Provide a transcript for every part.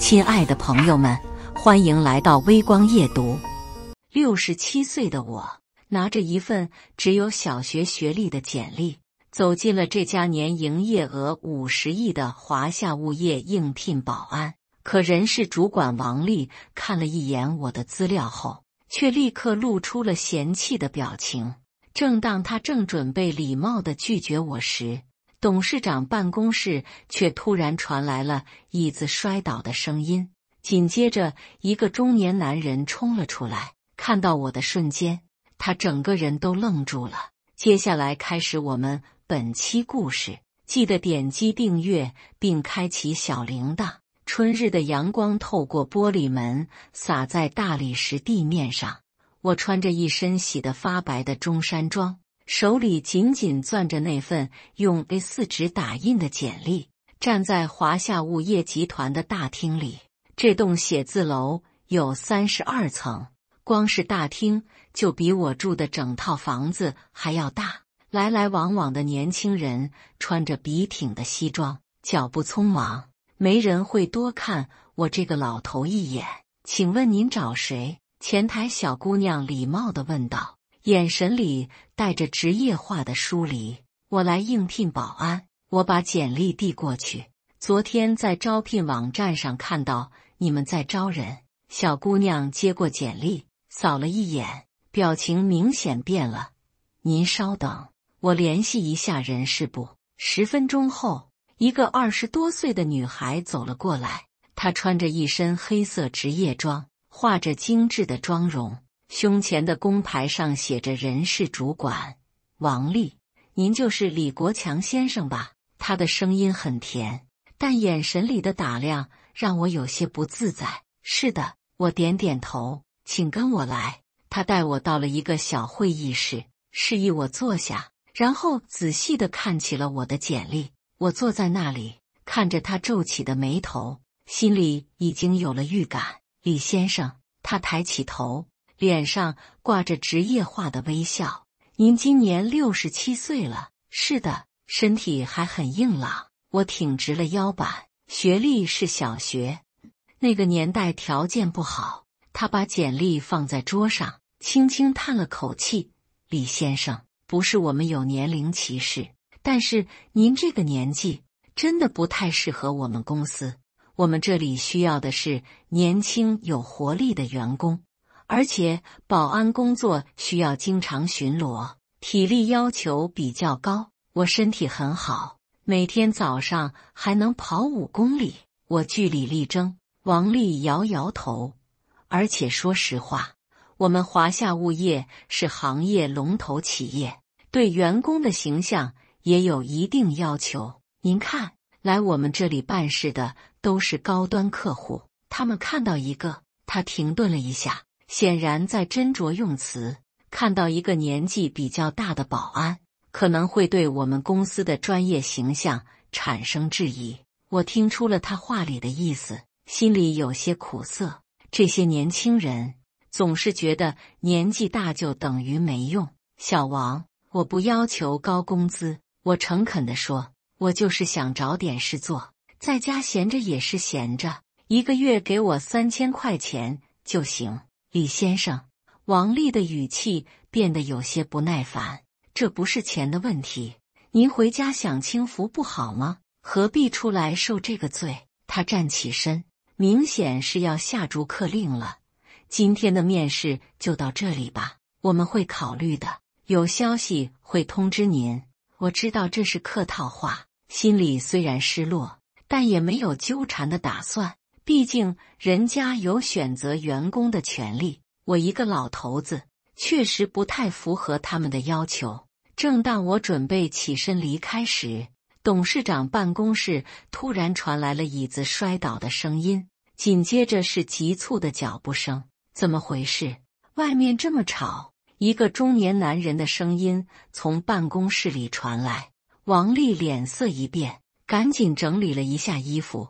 親愛的朋友們，歡迎來到微光夜讀。67歲的我，拿着一份只有小學學歷的簡歷，走進了這家年營業額50億的華夏物業應聘保安。可人事主管王麗看了一眼我的資料後，卻立刻露出了嫌棄的表情。正當他正準備禮貌地拒絕我時，董事長辦公室卻突然傳來了椅子摔倒的聲音。緊接着，一個中年男人衝了出來，看到我的瞬間，他整個人都愣住了。接下來開始我們本期故事，記得點擊訂閱並開啟小鈴鐺。春日的陽光透過玻璃門，灑在大理石地面上。我穿着一身洗得發白的中山裝，手裡緊緊攥着那份用 A4 紙打印的簡歷，站在華夏物業集團的大廳裡。這棟寫字樓有32層，光是大廳就比我住的整套房子還要大。來來往往的年輕人穿着筆挺的西裝，腳步匆忙，沒人會多看我這個老頭一眼。請問您找誰？前台小姑娘禮貌地問道，眼神裡帶着職業化的疏離。我來應聘保安。我把簡歷遞過去。昨天在招聘網站上看到你們在招人。小姑娘接過簡歷，掃了一眼，表情明顯變了。您稍等，我聯繫一下人事部。10分鐘後，一個20多歲的女孩走了過來，她穿着一身黑色職業裝，畫着精緻的妝容，胸前的工牌上寫着人事主管王麗。您就是李國強先生吧？她的聲音很甜，但眼神裡的打量讓我有些不自在。是的，我點點頭，請跟我來。他帶我到了一個小會議室，示意我坐下，然後仔細地看起了我的簡歷。我坐在那裡，看着他皺起的眉頭，心裡已經有了預感。李先生，他抬起頭，臉上掛着職業化的微笑。您今年67歲了。是的，身體還很硬朗。我挺直了腰板，學歷是小學。那個年代條件不好。他把簡歷放在桌上，輕輕嘆了口氣。李先生，不是我們有年齡歧視，但是您這個年紀真的不太適合我们公司。我們這裡需要的是年輕有活力的員工，而且保安工作需要經常巡邏，體力要求比較高。我身體很好，每天早上還能跑5公里。我據理力爭。王麗搖搖頭。而且說實話，我們華夏物業是行業龍頭企業，對員工的形象也有一定要求。您看，來我們這裡辦事的都是高端客戶，他們看到一個，他停頓了一下，顯然在斟酌用詞，看到一個年紀比較大的保安，可能會對我們公司的專業形象產生質疑。我聽出了他話裡的意思，心裡有些苦澀。這些年輕人總是覺得年紀大就等於沒用。小王，我不要求高工資，我誠懇地說，我就是想找點事做，在家閒着也是閒着，1個月給我3000塊錢就行。李先生，王麗的語氣變得有些不耐煩，這不是錢的問題，您回家享清福不好嗎？何必出來受這個罪？他站起身，明顯是要下逐客令了。今天的面試就到這裡吧，我們會考慮的，有消息會通知您。我知道這是客套話，心裡雖然失落，但也沒有糾纏的打算，畢竟人家有選擇員工的權利。我一個老頭子，確實不太符合他們的要求。正當我準備起身離開時，董事長辦公室突然傳來了椅子摔倒的聲音，緊接着是急促的腳步聲。怎麼回事？外面這麼吵！一個中年男人的聲音從辦公室裡傳來。王麗臉色一變，趕緊整理了一下衣服。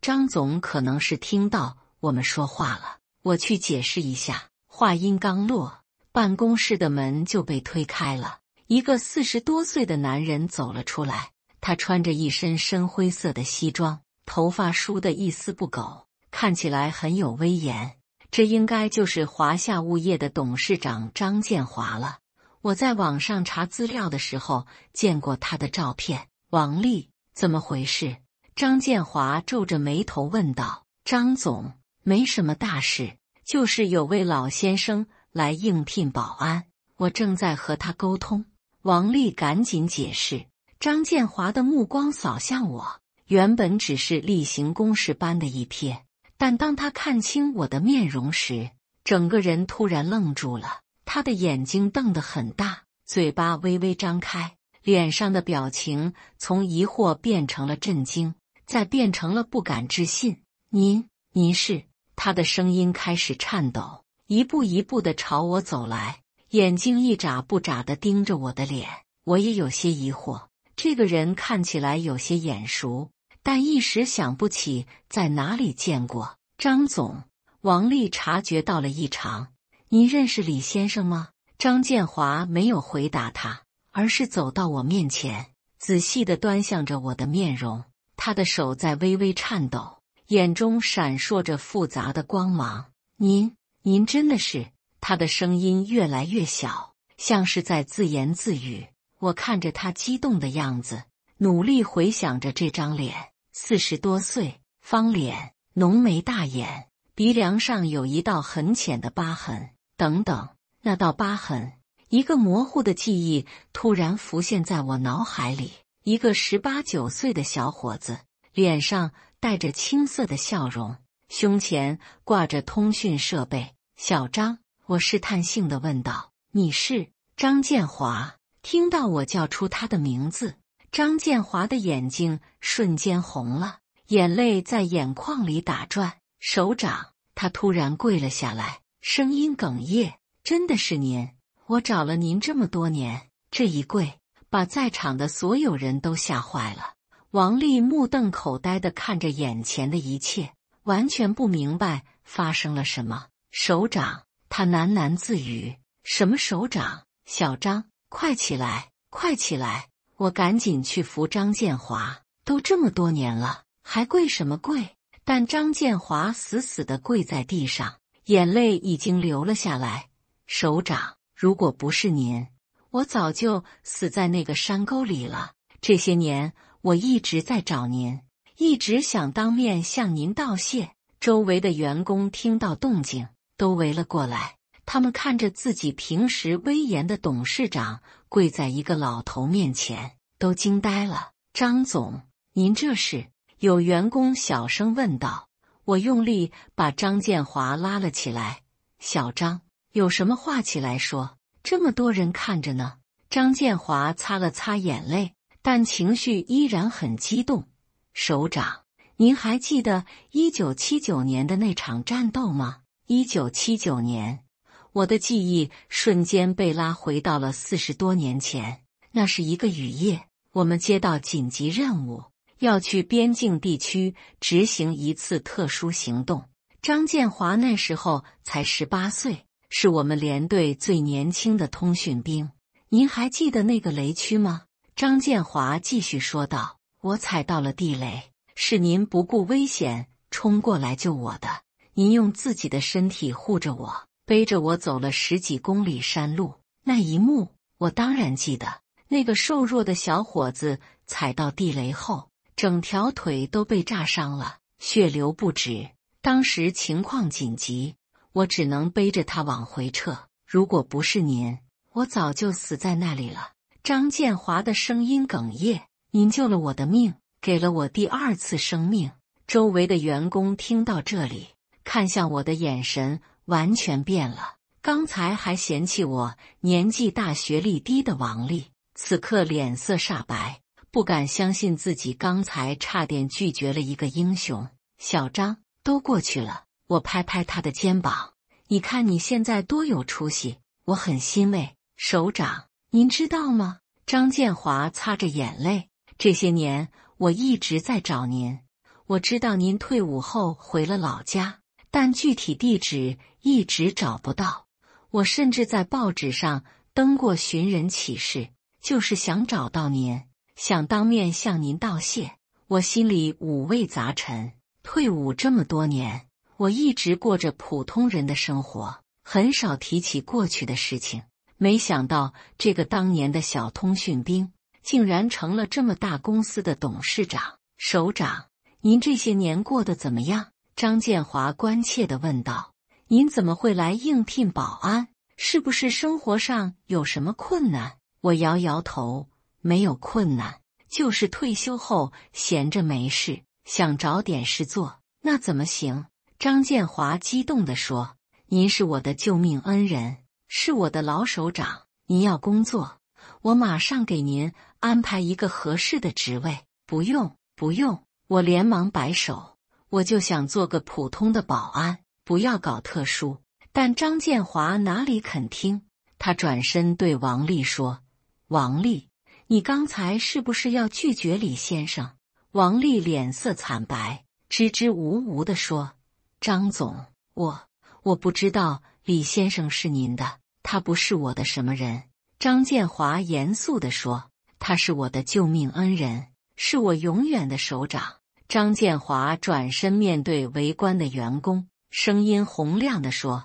張總可能是聽到我們說話了，我去解釋一下。話音剛落，辦公室的門就被推開了，一個40多歲的男人走了出來。他穿着一身深灰色的西裝，頭髮梳得一絲不苟，看起來很有威嚴。這應該就是華夏物業的董事長張建華了。我在網上查資料的時候見過他的照片。王麗，怎麼回事？張建華皺着眉頭問道。張總，沒什麼大事，就是有位老先生來應聘保安，我正在和他溝通。王麗趕緊解釋。張建華的目光掃向我，原本只是例行公事般的一瞥，但當他看清我的面容時，整個人突然愣住了。他的眼睛瞪得很大，嘴巴微微張開，臉上的表情從疑惑變成了震驚，再變成了不敢置信。您是？他的聲音開始顫抖，一步一步地朝我走來，眼睛一眨不眨地盯着我的臉。我也有些疑惑，這個人看起來有些眼熟，但一時想不起在哪裡見過。張總，王麗察覺到了異常。您認識李先生嗎？張建華沒有回答他，而是走到我面前，仔細地端詳着我的面容。他的手在微微顫抖，眼中閃爍着複雜的光芒。您真的是？他的聲音越來越小，像是在自言自語。我看着他激動的樣子，努力回想着這張臉，40多歲，方臉，濃眉大眼，鼻梁上有一道很淺的疤痕。等等，那道疤痕，一個模糊的記憶突然浮現在我腦海裡。一個18、19歲的小伙子，臉上帶着青澀的笑容，胸前掛着通訊設備。小張，我試探性地問道：“你是？”張建華。聽到我叫出他的名字，張建華的眼睛瞬間紅了，眼淚在眼眶裡打轉。首長，他突然跪了下來，聲音哽咽：“真的是您，我找了您這麼多年。”這一跪，把在場的所有人都嚇壞了。王麗目瞪口呆地看着眼前的一切，完全不明白發生了什麼。首長，他喃喃自語：“什麼首長？小張，快起來，快起來！”我趕緊去扶張建華。都這麼多年了，還跪什麼跪？但張建華死死地跪在地上，眼淚已經流了下來。首長，如果不是您，我早就死在那個山溝裡了。這些年，我一直在找您，一直想當面向您道謝。周圍的員工聽到動靜，都圍了過來。他們看着自己平時威嚴的董事長跪在一個老頭面前，都驚呆了。張總，您這是？有員工小聲問道。我用力把張建華拉了起來。小張，有什麼話起來說，這麼多人看着呢。張建華擦了擦眼淚，但情緒依然很激動。首長，您還記得1979年的那場戰鬥嗎？1979年，我的記憶瞬間被拉回到了40多年前。那是一個雨夜，我們接到緊急任務，要去邊境地區執行一次特殊行動。張建華那時候才18歲，是我們連隊最年輕的通訊兵。您還記得那個雷區嗎？張建華繼續說道。我踩到了地雷，是您不顧危險衝過來救我的。您用自己的身體護着我，背着我走了10幾公里山路。那一幕，我當然記得。那個瘦弱的小伙子踩到地雷後，整條腿都被炸傷了，血流不止。當時情況緊急，我只能背着他往回撤。如果不是您，我早就死在那裡了。張建華的聲音哽咽：“您救了我的命，給了我第2次生命。”周圍的員工聽到這裡，看向我的眼神完全變了。剛才還嫌棄我年紀大、學歷低的王麗，此刻臉色煞白，不敢相信自己剛才差點拒絕了一個英雄。小張，都過去了。我拍拍他的肩膀：“你看你現在多有出息，我很欣慰。”首長，您知道嗎？張建華擦着眼淚：“這些年我一直在找您。我知道您退伍後回了老家，但具體地址一直找不到。我甚至在報紙上登過寻人啟事，就是想找到您，想當面向您道謝。我心裡五味雜陳。退伍這麼多年，我一直過着普通人的生活，很少提起過去的事情。沒想到這個當年的小通訊兵，竟然成了這麼大公司的董事長。首長，您這些年過得怎麼樣？張建華關切地問道。您怎麼會來應聘保安？是不是生活上有什麼困難？我搖搖頭，沒有困難，就是退休後閒着沒事，想找點事做。那怎麼行？張建華激動地說，您是我的救命恩人，是我的老首長，您要工作，我馬上給您安排一個合適的職位。不用，不用，我連忙擺手，我就想做個普通的保安，不要搞特殊。但張建華哪裡肯聽，他轉身對王麗說，王麗，你剛才是不是要拒絕李先生？王麗臉色慘白，支支吾吾地說，張總，我不知道李先生是您的，他不是我的什麼人。張建華嚴肅地說，他是我的救命恩人，是我永遠的首長。張建華轉身面對圍觀的員工，聲音洪亮地說，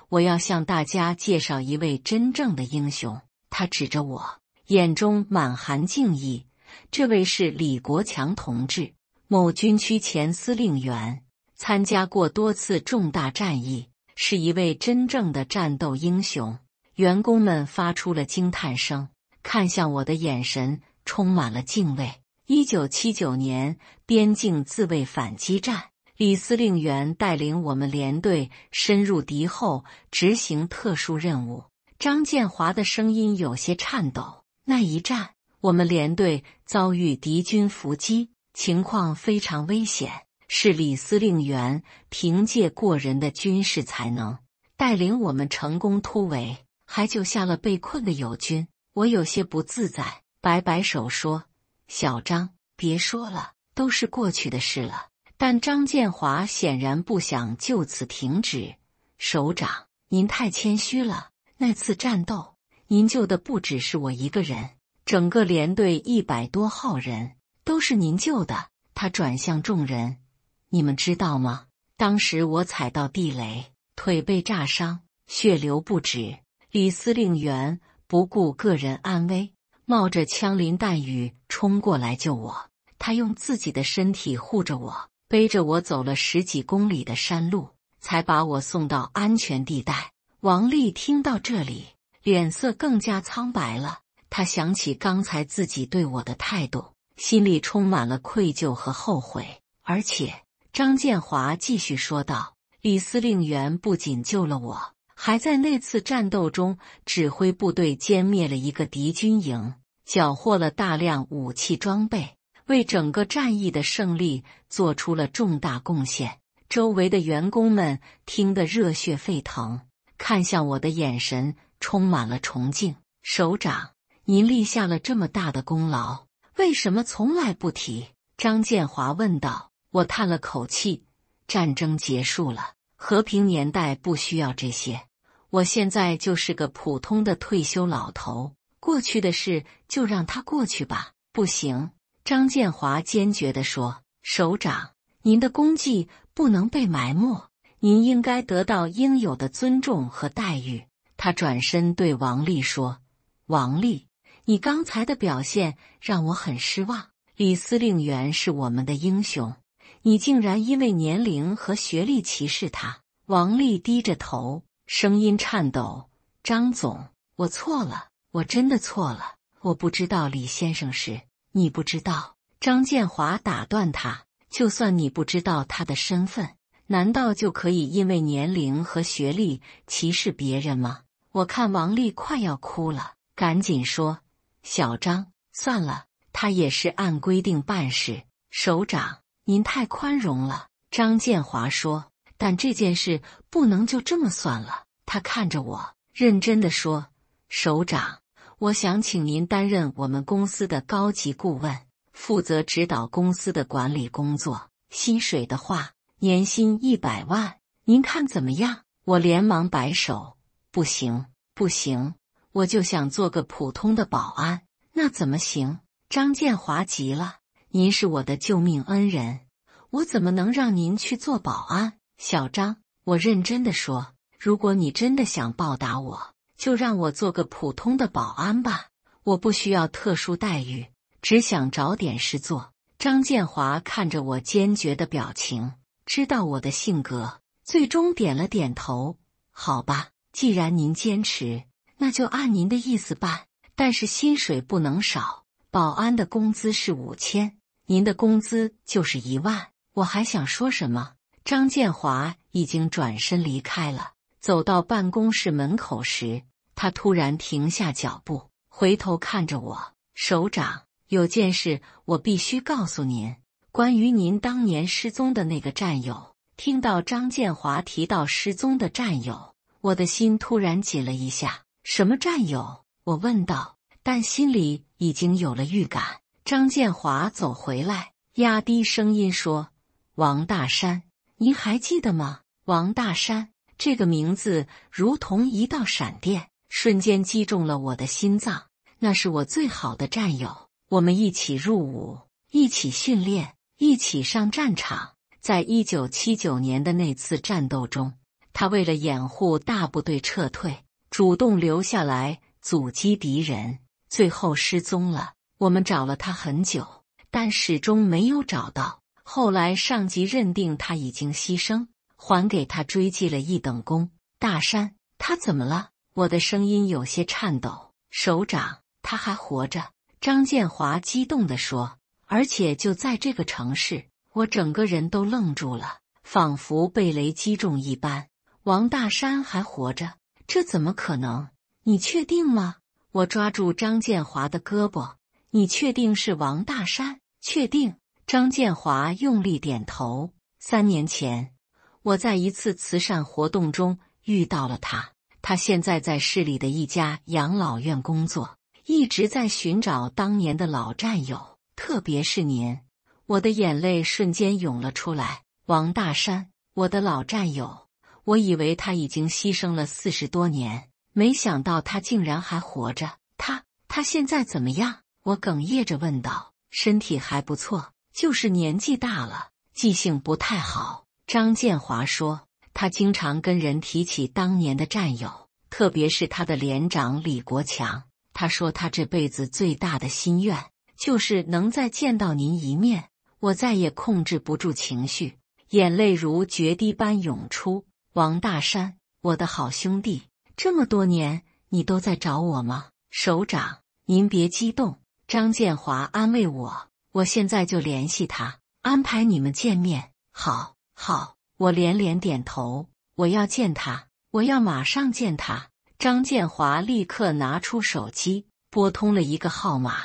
我要向大家介紹一位真正的英雄。他指着我，眼中滿含敬意，這位是李國強同志，某軍區前司令員，參加過多次重大戰役，是一位真正的戰鬥英雄。員工們發出了驚嘆聲，看向我的眼神充滿了敬畏。1979年邊境自衛反擊戰，李司令員帶領我們連隊深入敵後執行特殊任務。張建華的聲音有些顫抖。那一戰，我們連隊遭遇敵軍伏擊，情況非常危險，是李司令員憑借過人的軍事才能，帶領我們成功突圍，還救下了被困的友軍。我有些不自在，擺擺手說，小張，別說了，都是過去的事了。但張建華顯然不想就此停止。首長，您太謙虛了，那次戰鬥，您救的不只是我一個人，整個連隊100多號人都是您救的。他轉向眾人，你們知道嗎？當時我踩到地雷，腿被炸傷，血流不止。李司令員不顧個人安危，冒着槍林彈雨衝過來救我。他用自己的身體護着我，背着我走了10幾公里的山路，才把我送到安全地帶。王麗听到這裡，臉色更加蒼白了。她想起剛才自己對我的態度，心裡充滿了愧疚和後悔。而且，張建華繼續說道，李司令員不僅救了我，還在那次戰鬥中指揮部隊殲滅了一個敵軍營，繳獲了大量武器裝備，為整個戰役的勝利做出了重大貢獻。周圍的員工們聽得熱血沸騰，看向我的眼神充滿了崇敬。首長，您立下了這麼大的功勞，為什麼從來不提？張建華問道。我嘆了口氣，戰爭結束了，和平年代不需要這些。我現在就是個普通的退休老頭，過去的事就讓它過去吧。不行，張建華堅決地說，首長，您的功績不能被埋沒，您應該得到應有的尊重和待遇。他轉身對王麗說，王麗，你剛才的表現讓我很失望。李司令員是我們的英雄，你竟然因為年齡和學歷歧視他。王麗低着頭，聲音顫抖，張總，我錯了，我真的錯了，我不知道李先生是。你不知道。張建華打斷他，就算你不知道他的身份，難道就可以因為年齡和學歷歧視別人嗎？我看王麗快要哭了，趕緊說，小張，算了，他也是按規定辦事。首長，您太寬容了。張建華說，但這件事不能就這麼算了。他看着我，認真地說，首長，我想請您擔任我們公司的高級顧問，負責指導公司的管理工作。薪水的話，年薪100萬，您看怎麼樣？我連忙擺手，不行，不行，我就想做個普通的保安。那怎麼行？張建華急了，您是我的救命恩人，我怎麼能讓您去做保安？小張，我認真的說，如果你真的想報答我，就讓我做個普通的保安吧，我不需要特殊待遇，只想找點事做。張建華看着我堅決的表情，知道我的性格，最終點了點頭。好吧，既然您堅持，那就按您的意思辦，但是薪水不能少，保安的工資是5000，您的工資就是1萬。我還想說什麼，張建華已經轉身離開了。走到辦公室門口時，他突然停下腳步，回頭看着我，首長，有件事我必須告訴您，關於您當年失蹤的那個戰友。聽到張建華提到失蹤的戰友，我的心突然緊了一下。什麼戰友？我問道，但心裡已經有了預感。張建華走回來，壓低聲音說，王大山，您還記得嗎？王大山這個名字如同一道閃電，瞬間擊中了我的心臟。那是我最好的戰友，我們一起入伍，一起訓練，一起上戰场。在1979年的那次戰鬥中，他為了掩護大部隊撤退，主動留下來阻擊敵人，最後失蹤了。我們找了他很久，但始終沒有找到。後來上級認定他已經犧牲，還給他追記了1等功。大山，他怎麼了？我的聲音有些顫抖。首長，他還活着。張建華激動地說，而且就在這個城市。我整個人都愣住了，仿佛被雷擊中一般。王大山還活着？這怎麼可能？你確定嗎？我抓住張建華的胳膊。你確定是王大山？確定。張建華用力點頭。3年前，我在一次慈善活動中遇到了他。他現在在市裡的一家養老院工作，一直在尋找當年的老戰友，特別是您。我的眼淚瞬間湧了出來。王大山，我的老戰友，我以為他已經犧牲了40多年，沒想到他竟然還活着。他現在怎麼樣？我哽咽着問道。身體還不錯，就是年紀大了，記性不太好。張建華說，他經常跟人提起當年的戰友，特別是他的連長李國強。他說他這輩子最大的心願，就是能再見到您一面。我再也控制不住情緒，眼淚如決堤般湧出。王大山，我的好兄弟，這麼多年你都在找我嗎？首長，您別激動。張建華安慰我，我現在就聯繫他，安排你們見面。好，我連連點頭。我要見他，我要馬上見他。張建華立刻拿出手機，撥通了一個號碼。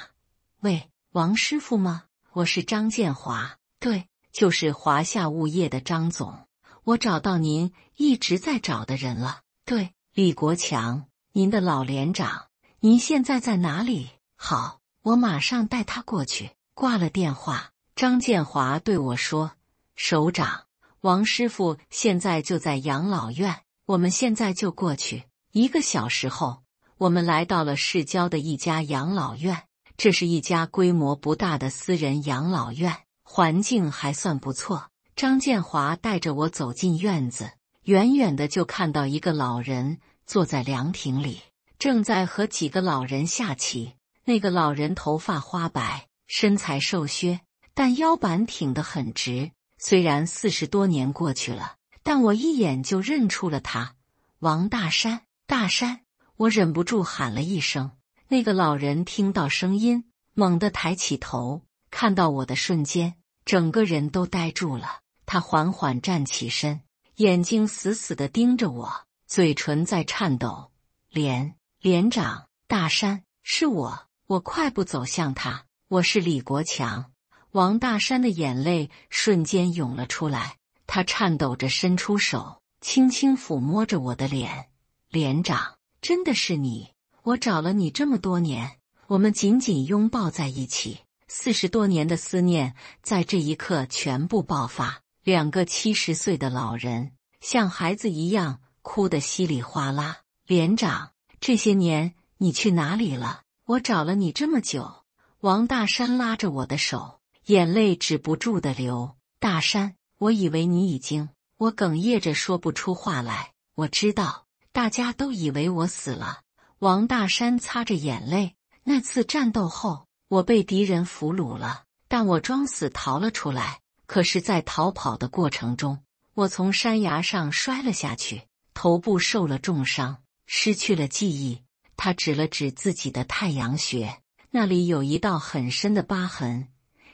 喂，王師傅嗎？我是張建華，對，就是華夏物業的張總，我找到您一直在找的人了。對，李國強，您的老連長，您現在在哪裡？好，我馬上帶他過去。掛了電話，張建華對我說，首長，王師傅現在就在養老院，我們現在就過去。1個小時後，我們來到了市郊的一家養老院。這是一家規模不大的私人養老院，環境還算不錯。張建華帶着我走進院子，遠遠的就看到一個老人坐在涼亭裡，正在和幾個老人下棋。那個老人頭髮花白，身材瘦削，但腰板挺得很直。雖然40多年過去了，但我一眼就認出了他。王大山，大山！我忍不住喊了一聲。那個老人聽到聲音，猛地抬起頭，看到我的瞬間，整個人都呆住了。他緩緩站起身，眼睛死死地盯着我，嘴唇在顫抖。連長，大山，是我。我快步走向他，我是李國強。王大山的眼淚瞬間湧了出來，他顫抖着伸出手，輕輕撫摸着我的臉。連長，真的是你。我找了你這麼多年，我們緊緊擁抱在一起，40多年的思念在這一刻全部爆發。2個70歲的老人像孩子一樣哭得稀里嘩啦。連長，這些年你去哪裡了？我找了你這麼久。王大山拉着我的手，眼淚止不住地流。大山，我以為你已經……我哽咽着說不出話來。我知道，大家都以為我死了。王大山擦着眼淚。那次戰鬥後，我被敵人俘虜了，但我裝死逃了出來。可是在逃跑的過程中，我從山崖上摔了下去，頭部受了重傷，失去了記憶。他指了指自己的太陽穴，那裡有一道很深的疤痕。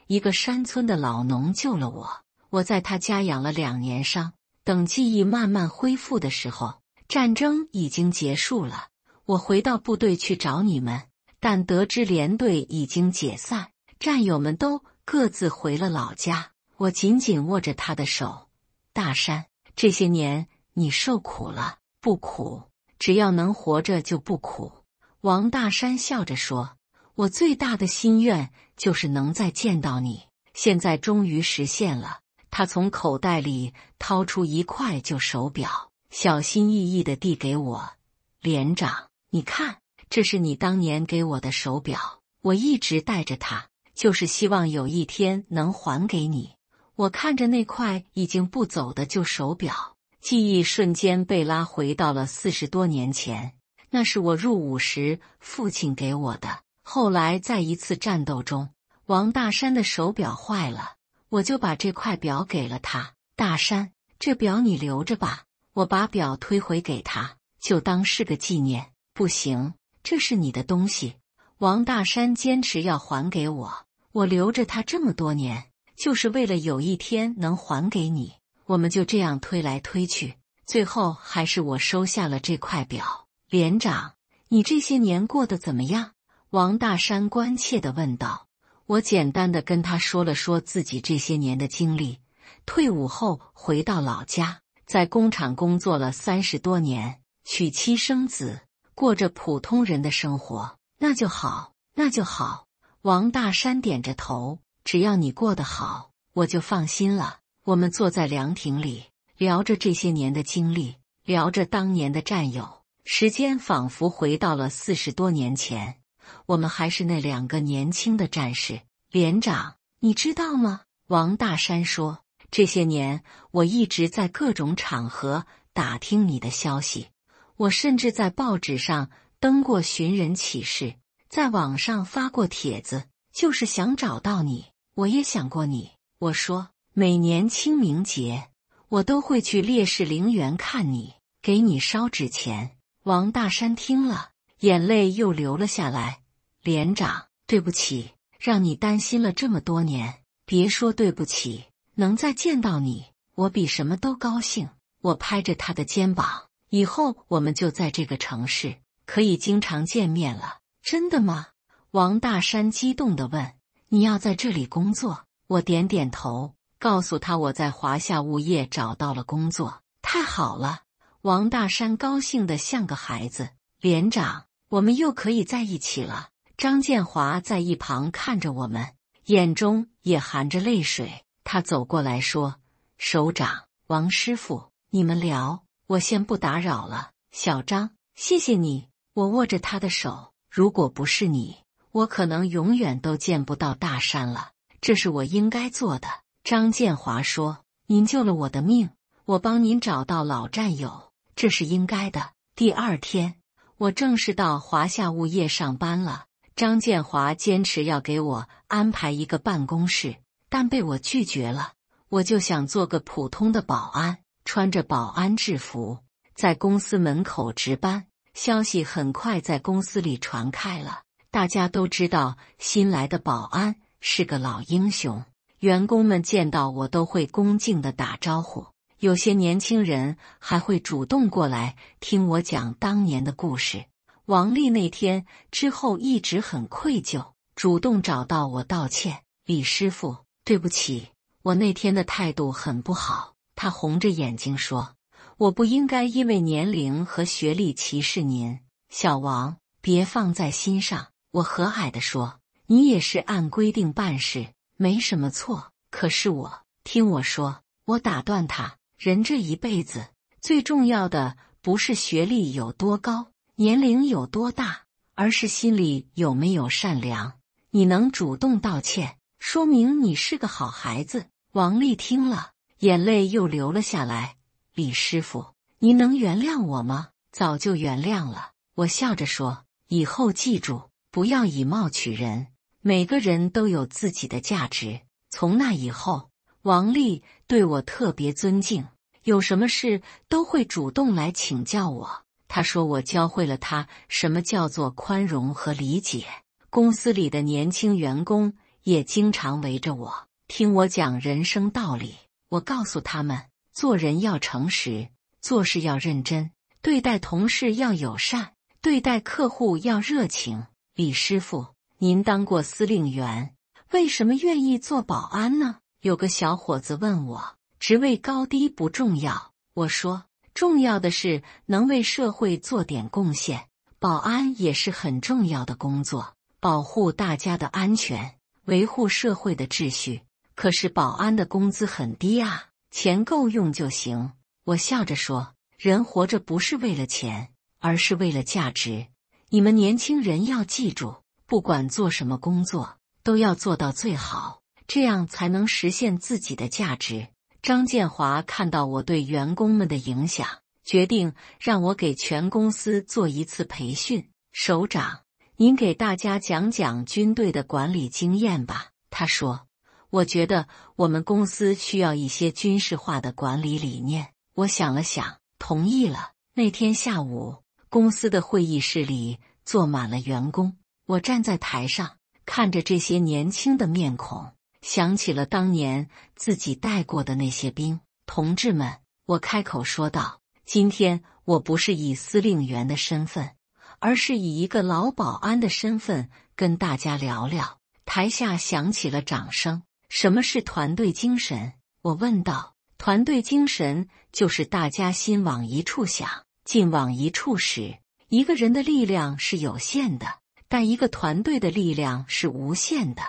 一個山村的老農救了我，我在他家養了2年傷。等記憶慢慢恢復的時候，戰爭已經結束了。我回到部隊去找你們，但得知连隊已經解散，戰友們都各自回了老家。我緊緊握着他的手。大山，這些年你受苦了。不苦，只要能活着就不苦。王大山笑着說，我最大的心願就是能再見到你，現在終於實現了。他從口袋裡掏出一塊舊手錶，小心翼翼地遞給我。連長，你看，這是你當年給我的手錶，我一直帶着它，就是希望有一天能還給你。我看着那塊已經不走的舊手錶，記憶瞬間被拉回到了40多年前。那是我入伍時父親給我的。後來在一次戰鬥中，王大山的手錶壞了，我就把这塊錶給了他。大山，這錶你留着吧。我把錶推回給他，就當是個紀念。不行，這是你的東西。王大山堅持要還給我，我留着它這麼多年，就是為了有一天能還給你。我們就這樣推來推去，最後還是我收下了這塊錶。連長，你這些年過得怎麼樣？王大山關切地問道。我簡單地跟他說了說自己這些年的經歷。退伍後回到老家，在工廠工作了30多年，娶妻生子，過着普通人的生活。那就好，那就好。王大山點着頭，只要你過得好，我就放心了。我們坐在涼亭裡，聊着這些年的經歷，聊着當年的戰友。時間仿佛回到了40多年前，我們還是那2個年輕的戰士。連長，你知道嗎？王大山說，這些年我一直在各種場合打聽你的消息，我甚至在報紙上登過寻人啟事，在網上發過帖子，就是想找到你。我也想過你。我說，每年清明節，我都會去烈士陵園看你，給你燒紙錢。王大山聽了，眼淚又流了下來。連長，對不起，讓你擔心了這麼多年。別說對不起，能再見到你，我比什麼都高興。我拍着他的肩膀，以後我們就在這個城市，可以經常見面了。真的嗎？王大山激動地問。你要在這裡工作？我點點頭，告訴他我在華夏物業找到了工作。太好了！王大山高興得像個孩子。連長，我們又可以在一起了。張建華在一旁看着我們，眼中也含着淚水。他走過來說，首長，王師傅，你們聊，我先不打擾了。小張，謝謝你。我握着他的手，如果不是你，我可能永遠都見不到大山了。這是我應該做的。張建華說，您救了我的命，我幫您找到老戰友，這是應該的。第2天，我正式到華夏物業上班了。張建華堅持要給我安排一個辦公室，但被我拒絕了。我就想做個普通的保安，穿着保安制服，在公司門口值班。消息很快在公司裡傳開了，大家都知道新來的保安是個老英雄。員工們見到我都會恭敬地打招呼，有些年輕人還會主動過來聽我講當年的故事。王麗那天之後一直很愧疚，主動找到我道歉。李師傅，對不起，我那天的態度很不好。他紅着眼睛說，我不應該因為年齡和學歷歧視您。小王，別放在心上。我和藹地說，你也是按規定辦事，沒什麼錯。可是聽我說。我打斷他，人這一輩子最重要的不是學歷有多高，年齡有多大，而是心裡有沒有善良。你能主動道歉，說明你是個好孩子。王麗聽了，眼淚又流了下來。李師傅，您能原諒我嗎？早就原諒了。我笑着說，以後記住，不要以貌取人，每個人都有自己的價值。從那以後，王麗對我特別尊敬，有什麼事都會主動來請教我。她說我教會了她什麼叫做寬容和理解。公司裡的年輕員工也經常圍着我，聽我講人生道理。我告訴他們，做人要誠實，做事要認真，對待同事要友善，對待客戶要熱情。李師傅，您當過司令員，為什麼願意做保安呢？有個小伙子問我，職位高低不重要。我說，重要的是能為社會做點貢獻，保安也是很重要的工作，保護大家的安全，維護社會的秩序。可是保安的工資很低啊，錢夠用就行。我笑着說，人活着不是為了錢，而是為了價值。你們年輕人要記住，不管做什麼工作，都要做到最好，這樣才能實現自己的價值。張建華看到我對員工們的影響，決定讓我給全公司做一次培訓。首長，您給大家講講軍隊的管理經驗吧。他說，我覺得我們公司需要一些軍事化的管理理念。我想了想，同意了。那天下午，公司的會議室裡坐滿了員工，我站在台上，看着這些年輕的面孔，想起了當年自己帶過的那些兵。同志們，我開口說道，今天我不是以司令員的身份，而是以一個老保安的身份跟大家聊聊。台下響起了掌聲。什麼是團隊精神？我問道。团队精神就是大家心往一處想，勁往一處使。一個人的力量是有限的，但一個團隊的力量是無限的。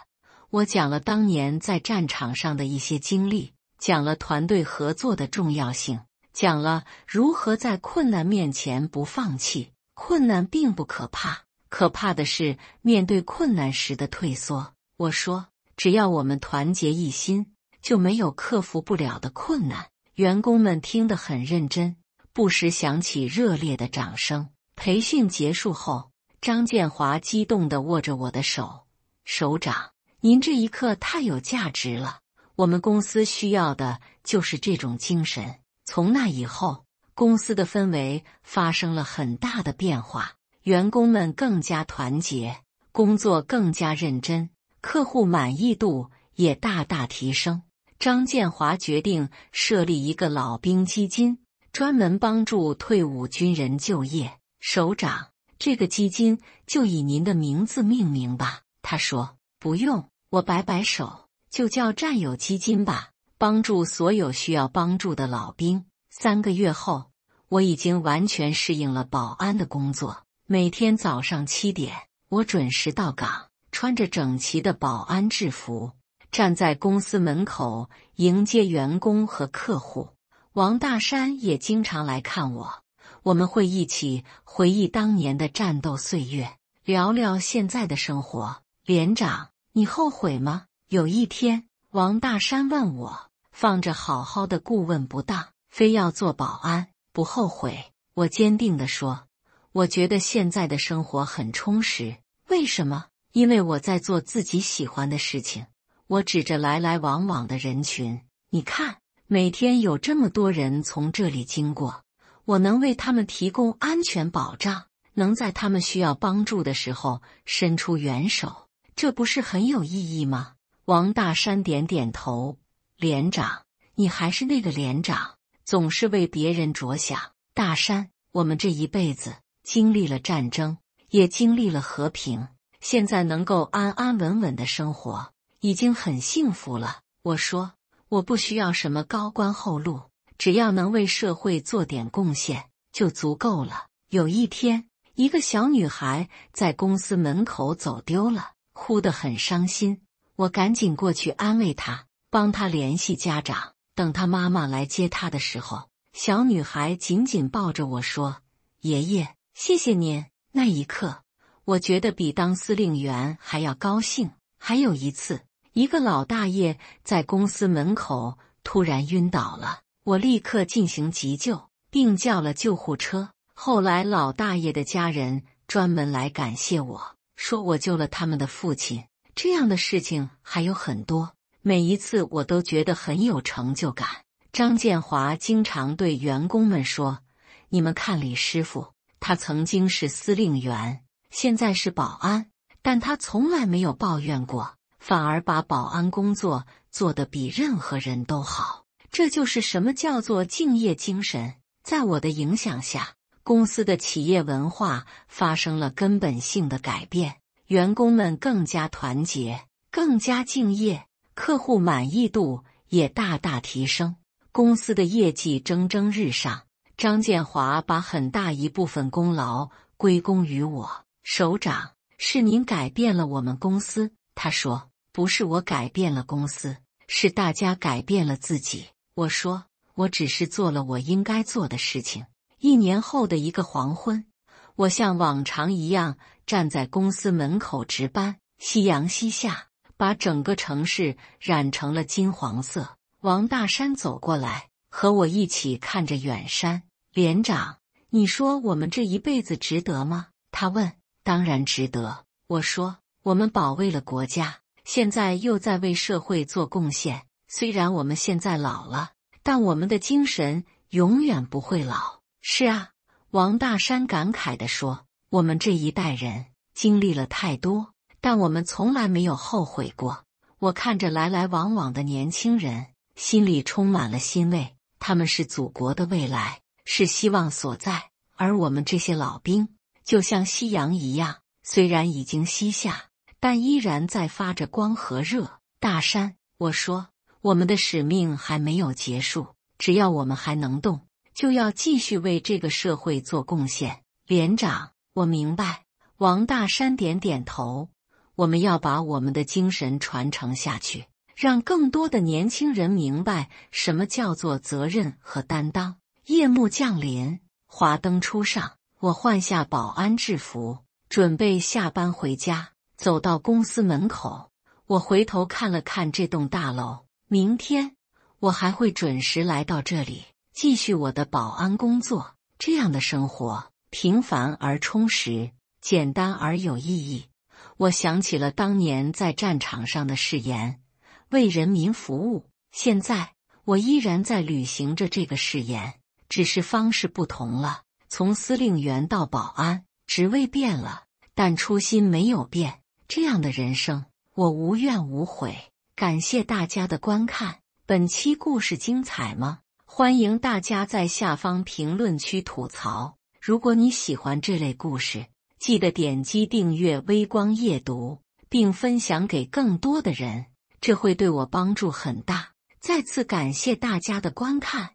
我講了當年在戰場上的一些經歷，講了團隊合作的重要性，講了如何在困難面前不放棄。困難並不可怕，可怕的是面對困難時的退縮。我說，只要我們團結一心，就沒有克服不了的困難。員工們聽得很認真，不時響起熱烈的掌聲。培訓結束後，張建華激動地握着我的手，首長，您這一刻太有價值了，我們公司需要的就是這種精神。從那以後，公司的氛圍發生了很大的變化，員工們更加團結，工作更加認真，客戶滿意度也大大提升。張建華決定設立一個老兵基金，專門幫助退伍軍人就業。首長，這個基金就以您的名字命名吧。他說，不用，我擺擺手，就叫戰友基金吧，幫助所有需要幫助的老兵。3個月後，我已經完全適應了保安的工作。每天早上7點，我準時到崗，穿着整齊的保安制服，站在公司門口迎接員工和客戶。王大山也經常來看我，我們會一起回憶當年的戰鬥歲月，聊聊現在的生活。連長，你後悔嗎？有一天，王大山問我，放着好好的顧問不當，非要做保安，不後悔。我堅定地說，我覺得現在的生活很充實。為什麼？因為我在做自己喜歡的事情。我指着來來往往的人群，你看，每天有這麼多人從這裡經過，我能為他們提供安全保障，能在他們需要幫助的時候伸出援手，這不是很有意義嗎？王大山點點頭，連長，你還是那個連長，總是為別人着想。大山，我們這一輩子經歷了戰爭，也經歷了和平，現在能夠安安穩穩的生活，已經很幸福了。我說，我不需要什麼高官厚祿，只要能為社會做點貢獻就足夠了。有一天，一個小女孩在公司門口走丟了，哭得很傷心。我趕緊過去安慰她，幫她聯繫家長。等她媽媽來接她的時候，小女孩緊緊抱着我說，爺爺，謝謝您。那一刻，我覺得比當司令員還要高興。還有一次，一個老大爺在公司門口突然暈倒了，我立刻進行急救，並叫了救護車。後來老大爺的家人專門來感謝我，說我救了他們的父親。這樣的事情還有很多，每一次我都覺得很有成就感。張建華經常對員工們說：“你們看李師傅，他曾經是司令員，現在是保安，但他從來沒有抱怨過，反而把保安工作做得比任何人都好。這就是什麼叫做敬業精神。”在我的影響下，公司的企業文化發生了根本性的改變，員工們更加团結，更加敬業，客戶滿意度也大大提升，公司的業績蒸蒸日上。張建華把很大一部分功勞歸功於我。首長，是您改變了我們公司。他說，不是我改变了公司，是大家改变了自己。我說，我只是做了我應該做的事情。1年後的一個黃昏，我像往常一樣站在公司門口值班，夕陽西下，把整個城市染成了金黃色。王大山走過來，和我一起看着遠山。連長，你說我們這一輩子值得嗎？他問。當然值得。我說，我們保衛了國家，現在又在為社會做貢獻。雖然我們現在老了，但我們的精神永遠不會老。是啊，王大山感慨地說，我們這一代人經歷了太多，但我們從來沒有後悔過。我看着來來往往的年輕人，心裡充滿了欣慰。他們是祖國的未來，是希望所在。而我們這些老兵，就像夕陽一樣，雖然已經西下，但依然在發着光和熱。大山，我說，我們的使命還沒有結束，只要我們還能動，就要繼續為這個社會做貢獻。連長，我明白。王大山點點頭。我們要把我們的精神傳承下去，讓更多的年輕人明白什麼叫做責任和擔當。夜幕降臨，華燈初上，我換下保安制服，準備下班回家。走到公司門口，我回頭看了看這棟大樓。明天，我還會準時來到這裡，繼續我的保安工作。這樣的生活，平凡而充實，簡單而有意義。我想起了當年在戰場上的誓言，為人民服務。現在，我依然在履行着這個誓言，只是方式不同了。從司令員到保安，職位變了，但初心沒有變。這樣的人生，我無怨無悔。感謝大家的觀看。本期故事精彩嗎？歡迎大家在下方評論區吐槽。如果你喜歡這類故事，記得點擊訂閱微光夜讀，並分享給更多的人，這會對我幫助很大。再次感謝大家的觀看。